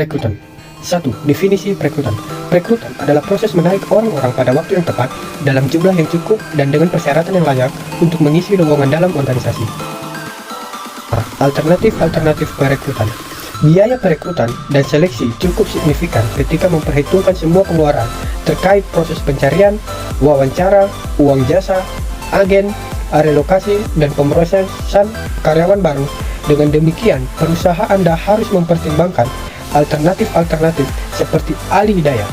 Perekrutan. 1. Definisi perekrutan. Perekrutan adalah proses menarik orang-orang pada waktu yang tepat, dalam jumlah yang cukup, dan dengan persyaratan yang layak untuk mengisi lowongan dalam organisasi. Alternatif perekrutan. Biaya perekrutan dan seleksi cukup signifikan ketika memperhitungkan semua pengeluaran terkait proses pencarian, wawancara, uang jasa, agen, relokasi, dan pemrosesan karyawan baru. Dengan demikian, perusahaan Anda harus mempertimbangkan alternatif-alternatif seperti alih daya.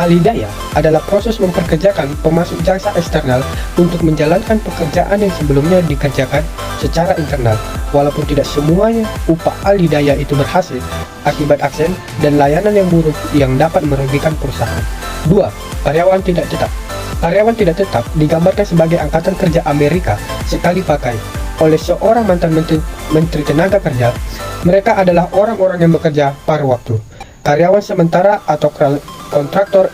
Alih daya adalah proses memperkerjakan pemasuk jasa eksternal untuk menjalankan pekerjaan yang sebelumnya dikerjakan secara internal, walaupun tidak semuanya upah alih daya itu berhasil akibat aksen dan layanan yang buruk yang dapat merugikan perusahaan. 2. Karyawan tidak tetap. Karyawan tidak tetap digambarkan sebagai angkatan kerja Amerika sekali pakai oleh seorang mantan menteri tenaga kerja. Mereka adalah orang-orang yang bekerja paruh waktu, karyawan sementara atau kontraktor.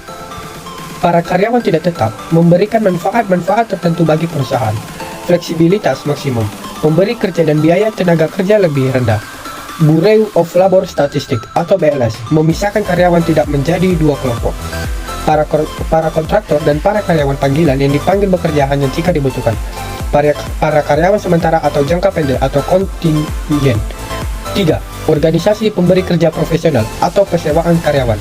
Para karyawan tidak tetap memberikan manfaat-manfaat tertentu bagi perusahaan. Fleksibilitas maksimum, pemberi kerja dan biaya tenaga kerja lebih rendah. Bureau of Labor Statistics atau BLS memisahkan karyawan tidak menjadi dua kelompok. Para kontraktor dan para karyawan panggilan yang dipanggil bekerja hanya jika dibutuhkan. Para karyawan sementara atau jangka pendek atau kontingen. 3. Organisasi pemberi kerja profesional atau persewaan karyawan.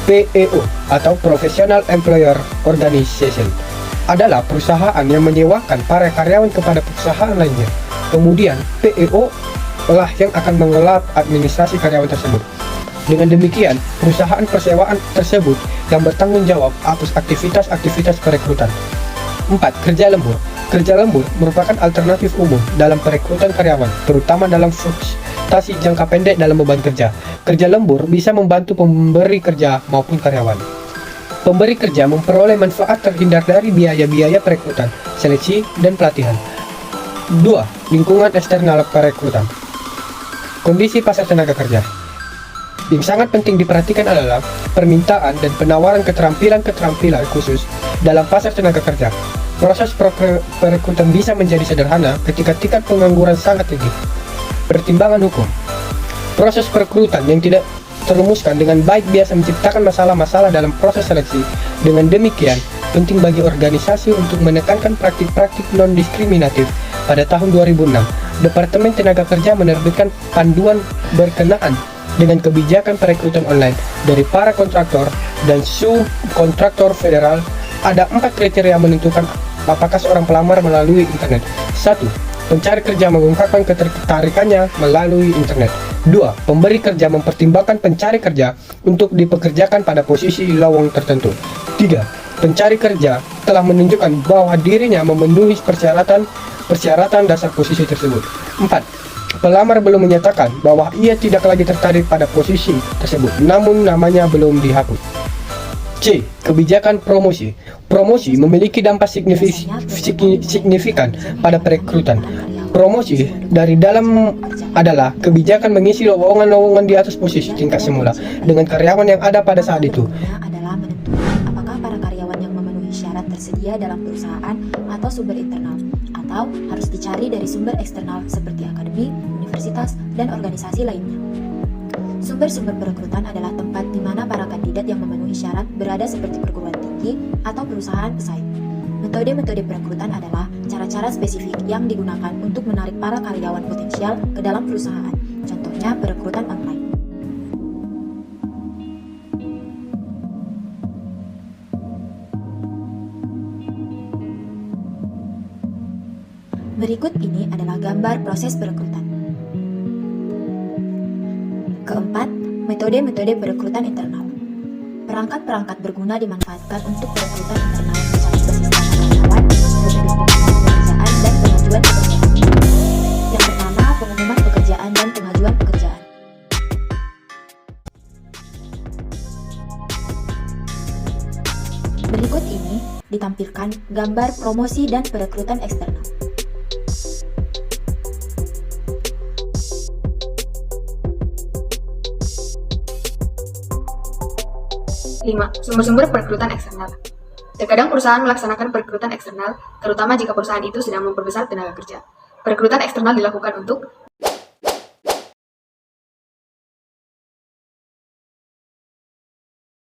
PEO atau Professional Employer Organization adalah perusahaan yang menyewakan para karyawan kepada perusahaan lainnya. Kemudian PEO lah yang akan mengelola administrasi karyawan tersebut. Dengan demikian, perusahaan persewaan tersebut yang bertanggung jawab atas aktivitas perekrutan. 4. Kerja lembur. Kerja lembur merupakan alternatif umum dalam perekrutan karyawan, terutama dalam frustasi jangka pendek dalam beban kerja. Kerja lembur bisa membantu pemberi kerja maupun karyawan. Pemberi kerja memperoleh manfaat terhindar dari biaya-biaya perekrutan, seleksi, dan pelatihan. 2. Lingkungan eksternal perekrutan. Kondisi pasar tenaga kerja. Yang sangat penting diperhatikan adalah permintaan dan penawaran keterampilan khusus dalam pasar tenaga kerja. Proses perekrutan bisa menjadi sederhana ketika tingkat pengangguran sangat tinggi. Pertimbangan hukum. Proses perekrutan yang tidak terumuskan dengan baik biasa menciptakan masalah-masalah dalam proses seleksi. Dengan demikian, penting bagi organisasi untuk menekankan praktik-praktik non-diskriminatif. Pada tahun 2006, Departemen Tenaga Kerja menerbitkan panduan berkenaan dengan kebijakan perekrutan online dari para kontraktor dan subkontraktor federal. Ada 4 kriteria menentukan apakah seorang pelamar melalui internet. 1. Pencari kerja mengungkapkan ketertarikannya melalui internet. 2. Pemberi kerja mempertimbangkan pencari kerja untuk dipekerjakan pada posisi lowong tertentu. 3. Pencari kerja telah menunjukkan bahwa dirinya memenuhi persyaratan dasar posisi tersebut. 4. Pelamar belum menyatakan bahwa ia tidak lagi tertarik pada posisi tersebut, namun namanya belum dihapus. C. Kebijakan promosi. Promosi memiliki dampak signifikan pada perekrutan. Promosi dari dalam adalah kebijakan mengisi lowongan-lowongan di atas posisi tingkat semula dengan karyawan yang ada pada saat itu. Adalah menentukan apakah para karyawan yang memenuhi syarat tersedia dalam perusahaan atau sumber internal, atau harus dicari dari sumber eksternal seperti akademi, universitas, dan organisasi lainnya. Sumber-sumber perekrutan adalah tempat di mana para kandidat yang memenuhi syarat berada seperti perguruan tinggi atau perusahaan pesaing. Metode-metode perekrutan adalah cara-cara spesifik yang digunakan untuk menarik para karyawan potensial ke dalam perusahaan. Contohnya perekrutan online. Berikut ini adalah gambar proses perekrutan. Keempat, metode-metode perekrutan internal. Perangkat-perangkat berguna dimanfaatkan untuk perekrutan internal, misalnya basis data karyawan, pekerjaan, dan pengajuan pekerjaan. Yang pertama, pengumuman pekerjaan dan pengajuan pekerjaan. Berikut ini ditampilkan gambar promosi dan perekrutan eksternal. 5. Sumber-sumber perekrutan eksternal. Terkadang perusahaan melaksanakan perekrutan eksternal, terutama jika perusahaan itu sedang memperbesar tenaga kerja. Perekrutan eksternal dilakukan untuk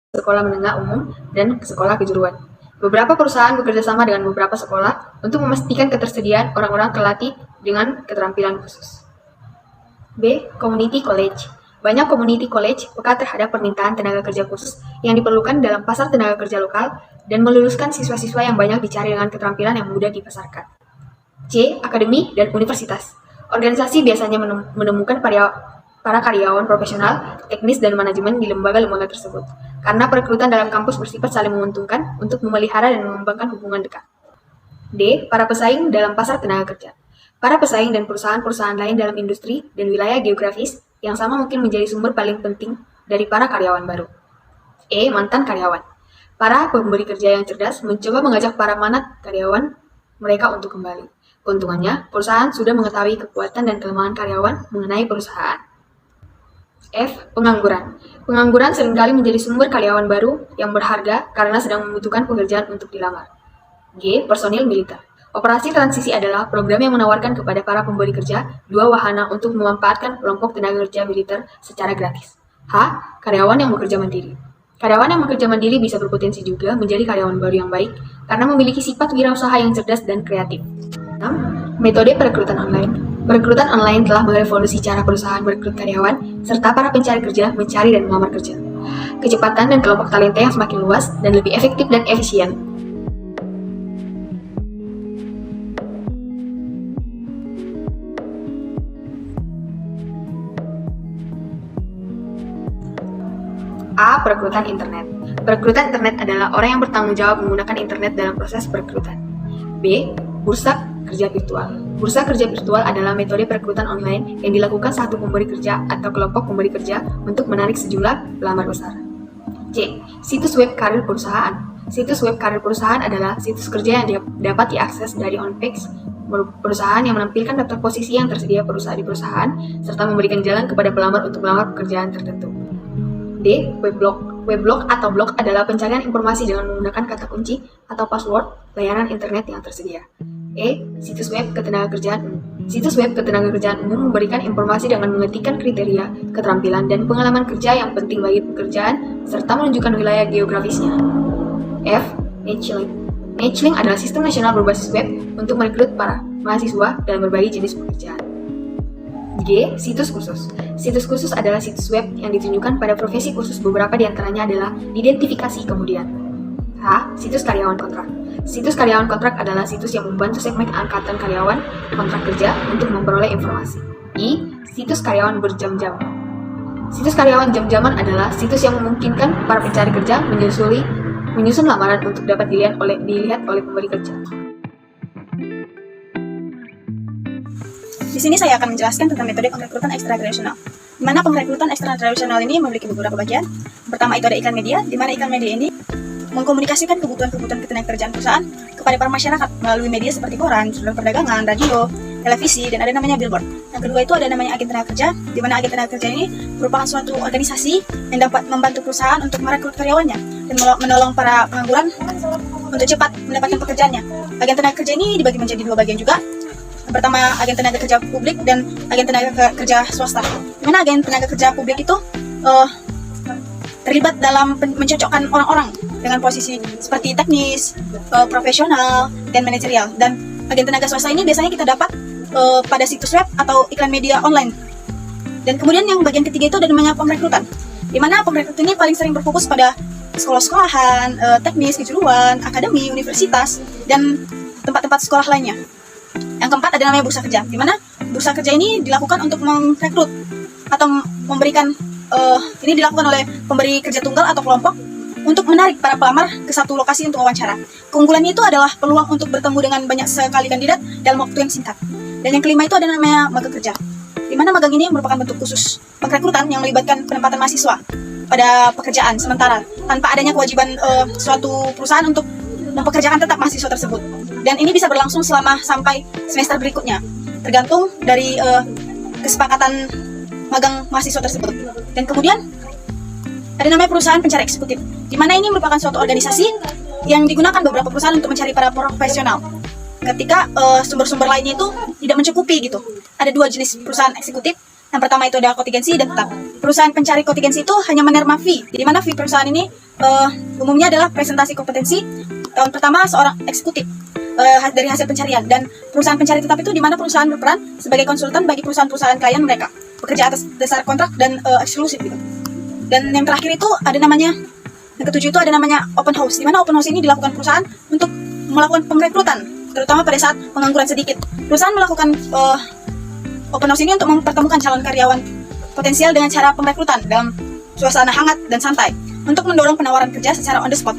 sekolah menengah umum, dan sekolah kejuruan. Beberapa perusahaan bekerja sama dengan beberapa sekolah untuk memastikan ketersediaan orang-orang terlatih dengan keterampilan khusus. B. Community College. Banyak community college peka terhadap permintaan tenaga kerja khusus yang diperlukan dalam pasar tenaga kerja lokal dan meluluskan siswa-siswa yang banyak dicari dengan keterampilan yang mudah dipasarkan. C. Akademi dan universitas. Organisasi biasanya menemukan para karyawan profesional, teknis, dan manajemen di lembaga-lembaga tersebut, karena perekrutan dalam kampus bersifat saling menguntungkan untuk memelihara dan mengembangkan hubungan dekat. D. Para pesaing dalam pasar tenaga kerja. Para pesaing dan perusahaan-perusahaan lain dalam industri dan wilayah geografis yang sama mungkin menjadi sumber paling penting dari para karyawan baru. E. Mantan karyawan. Para pemberi kerja yang cerdas mencoba mengajak para mantan karyawan mereka untuk kembali. Keuntungannya, perusahaan sudah mengetahui kekuatan dan kelemahan karyawan mengenai perusahaan. F. Pengangguran. Pengangguran seringkali menjadi sumber karyawan baru yang berharga karena sedang membutuhkan pekerjaan untuk dilamar. G. Personil militer. Operasi transisi adalah program yang menawarkan kepada para pemberi kerja dua wahana untuk memanfaatkan kelompok tenaga kerja militer secara gratis. H. Karyawan yang bekerja mandiri. Karyawan yang bekerja mandiri bisa berpotensi juga menjadi karyawan baru yang baik karena memiliki sifat wirausaha yang cerdas dan kreatif. 6. Metode perekrutan online. Perekrutan online telah merevolusi cara perusahaan merekrut karyawan, serta para pencari kerja mencari dan melamar kerja. Kecepatan dan kelompok talenta yang semakin luas dan lebih efektif dan efisien. A. Perekrutan internet. Perekrutan internet adalah orang yang bertanggung jawab menggunakan internet dalam proses perekrutan. B. Bursa kerja virtual. Bursa kerja virtual adalah metode perekrutan online yang dilakukan satu pemberi kerja atau kelompok pemberi kerja untuk menarik sejumlah pelamar besar. C. Situs web karir perusahaan. Situs web karir perusahaan adalah situs kerja yang dapat diakses dari on-page perusahaan yang menampilkan daftar posisi yang tersedia di perusahaan serta memberikan jalan kepada pelamar untuk melamar pekerjaan tertentu. D. Weblog. Weblog atau blog adalah pencarian informasi dengan menggunakan kata kunci atau password layanan internet yang tersedia. E. Situs web ketenagakerjaan umum. Situs web ketenagakerjaan umum memberikan informasi dengan mengetikkan kriteria, keterampilan, dan pengalaman kerja yang penting bagi pekerjaan, serta menunjukkan wilayah geografisnya. F. Matchlink. Matchlink adalah sistem nasional berbasis web untuk merekrut para mahasiswa dalam berbagai jenis pekerjaan. G. Situs khusus. Situs khusus adalah situs web yang ditunjukkan pada profesi khusus, beberapa di antaranya adalah identifikasi kemudian. H. Situs karyawan kontrak. Situs karyawan kontrak adalah situs yang membantu segmen angkatan karyawan kontrak kerja untuk memperoleh informasi. I. Situs karyawan berjam-jam. Situs karyawan jam-jaman adalah situs yang memungkinkan para pencari kerja menyusun lamaran untuk dapat dilihat oleh pemberi kerja. Di sini saya akan menjelaskan tentang metode pengrekrutan ekstratradisional. Di mana pengrekrutan ekstratradisional ini memiliki beberapa bagian. Pertama itu ada iklan media, di mana iklan media ini mengkomunikasikan kebutuhan ketenagakerjaan perusahaan kepada para masyarakat melalui media seperti koran, surat perdagangan, radio, televisi, dan ada namanya billboard. Yang kedua itu ada namanya agen tenaga kerja, di mana agen tenaga kerja ini merupakan suatu organisasi yang dapat membantu perusahaan untuk merekrut karyawannya dan menolong para pengangguran untuk cepat mendapatkan pekerjaannya. Agen tenaga kerja ini dibagi menjadi dua bagian juga. Yang pertama agen tenaga kerja publik dan agen tenaga kerja swasta. Di mana agen tenaga kerja publik itu terlibat dalam mencocokkan orang-orang dengan posisi seperti teknis, profesional, dan manajerial. Dan agen tenaga swasta ini biasanya kita dapat pada situs web atau iklan media online. Dan kemudian yang bagian ketiga itu ada namanya pemrekrutan, di mana pemrekrut ini paling sering berfokus pada sekolah-sekolahan, teknis, kejuruan, akademi, universitas, dan tempat-tempat sekolah lainnya. Yang keempat ada namanya bursa kerja, di mana bursa kerja ini dilakukan untuk merekrut atau memberikan ini dilakukan oleh pemberi kerja tunggal atau kelompok untuk menarik para pelamar ke satu lokasi untuk wawancara. Keunggulannya itu adalah peluang untuk bertemu dengan banyak sekali kandidat dalam waktu yang singkat. Dan yang kelima itu ada namanya magang kerja, di mana magang ini merupakan bentuk khusus pengrekrutan yang melibatkan penempatan mahasiswa pada pekerjaan sementara tanpa adanya kewajiban suatu perusahaan untuk mempekerjakan tetap mahasiswa tersebut. Dan ini bisa berlangsung sampai semester berikutnya, tergantung dari kesepakatan magang mahasiswa tersebut. Dan kemudian ada namanya perusahaan pencari eksekutif, di mana ini merupakan suatu organisasi yang digunakan beberapa perusahaan untuk mencari para profesional. Ketika sumber-sumber lainnya itu tidak mencukupi gitu. Ada dua jenis perusahaan eksekutif, Yang pertama itu ada kontingensi dan tetap. Perusahaan pencari kontingensi itu hanya menerima fee, di mana fee perusahaan ini umumnya adalah presentasi kompetensi tahun pertama seorang eksekutif dari hasil pencarian. Dan perusahaan pencari tetap itu di mana perusahaan berperan sebagai konsultan bagi perusahaan-perusahaan klien mereka, bekerja atas dasar kontrak dan eksklusif gitu. Dan yang terakhir itu ada namanya, yang ketujuh itu ada namanya open house, di mana open house ini dilakukan perusahaan untuk melakukan pengrekrutan, terutama pada saat pengangguran sedikit. Perusahaan melakukan open house ini untuk mempertemukan calon karyawan potensial dengan cara pengrekrutan dalam suasana hangat dan santai untuk mendorong penawaran kerja secara on the spot.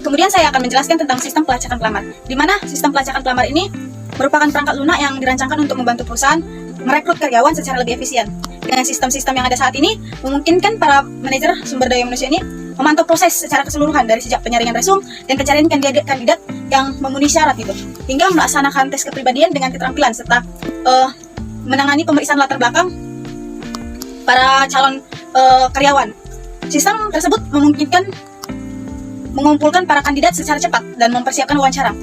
Kemudian saya akan menjelaskan tentang sistem pelacakan pelamar, di mana sistem pelacakan pelamar ini merupakan perangkat lunak yang dirancangkan untuk membantu perusahaan merekrut karyawan secara lebih efisien. Dengan sistem-sistem yang ada saat ini, memungkinkan para manajer sumber daya manusia ini memantau proses secara keseluruhan dari sejak penyaringan resume dan pencarian kandidat yang memenuhi syarat itu, hingga melaksanakan tes kepribadian dengan keterampilan serta menangani pemeriksaan latar belakang para calon karyawan. Sistem tersebut memungkinkan mengumpulkan para kandidat secara cepat dan mempersiapkan wawancara,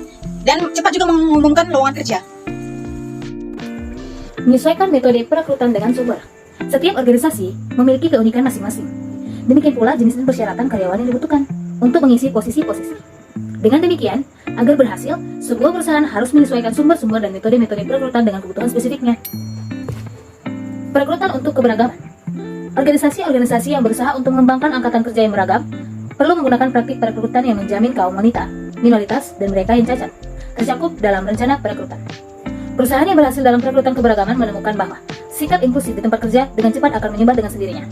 dan cepat juga mengumumkan lowongan kerja. Menyesuaikan metode perekrutan dengan sumber. Setiap organisasi memiliki keunikan masing-masing. Demikian pula jenis dan persyaratan karyawan yang dibutuhkan untuk mengisi posisi-posisi. Dengan demikian, agar berhasil, sebuah perusahaan harus menyesuaikan sumber-sumber dan metode-metode perekrutan dengan kebutuhan spesifiknya. Perekrutan untuk keberagaman. Organisasi-organisasi yang berusaha untuk mengembangkan angkatan kerja yang beragam perlu menggunakan praktik perekrutan yang menjamin kaum wanita, minoritas, dan mereka yang cacat tercakup dalam rencana perekrutan. Perusahaan yang berhasil dalam perekrutan keberagaman menemukan bahwa sikap inklusif di tempat kerja dengan cepat akan menyebar dengan sendirinya.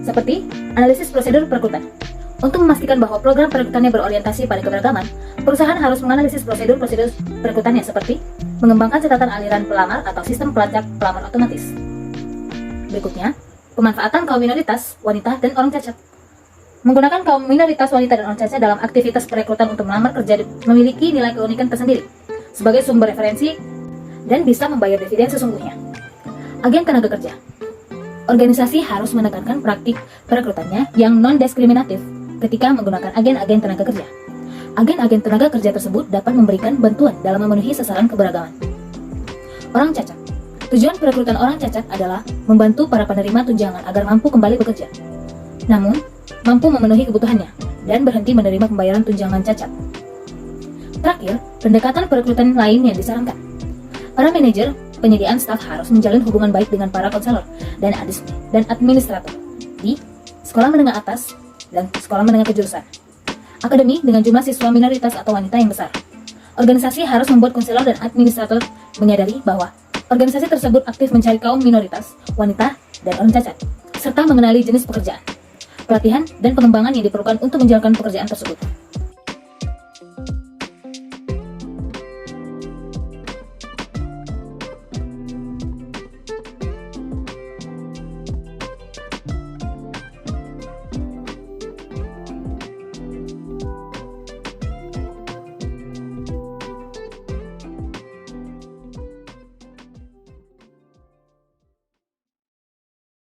Seperti analisis prosedur perekrutan. Untuk memastikan bahwa program perekrutannya berorientasi pada keberagaman, perusahaan harus menganalisis prosedur-prosedur perekrutannya seperti mengembangkan catatan aliran pelamar atau sistem pelacak pelamar otomatis. Berikutnya, pemanfaatan kaum minoritas, wanita, dan orang cacat. Menggunakan kaum minoritas, wanita, dan orang cacat dalam aktivitas perekrutan untuk melamar kerja memiliki nilai keunikan tersendiri sebagai sumber referensi dan bisa membayar dividen sesungguhnya. Agen tenaga kerja. Organisasi harus menekankan praktik perekrutannya yang non-diskriminatif ketika menggunakan agen-agen tenaga kerja. Agen-agen tenaga kerja tersebut dapat memberikan bantuan dalam memenuhi sasaran keberagaman. Orang cacat. Tujuan perekrutan orang cacat adalah membantu para penerima tunjangan agar mampu kembali bekerja, namun mampu memenuhi kebutuhannya dan berhenti menerima pembayaran tunjangan cacat. Terakhir, pendekatan perekrutan lain yang disarankan. Para manajer penyediaan staf harus menjalin hubungan baik dengan para konselor dan administrator di sekolah menengah atas dan sekolah menengah kejurusan. Akademi dengan jumlah siswa minoritas atau wanita yang besar. Organisasi harus membuat konselor dan administrator menyadari bahwa organisasi tersebut aktif mencari kaum minoritas, wanita, dan orang cacat, serta mengenali jenis pekerjaan, pelatihan, dan pengembangan yang diperlukan untuk menjalankan pekerjaan tersebut.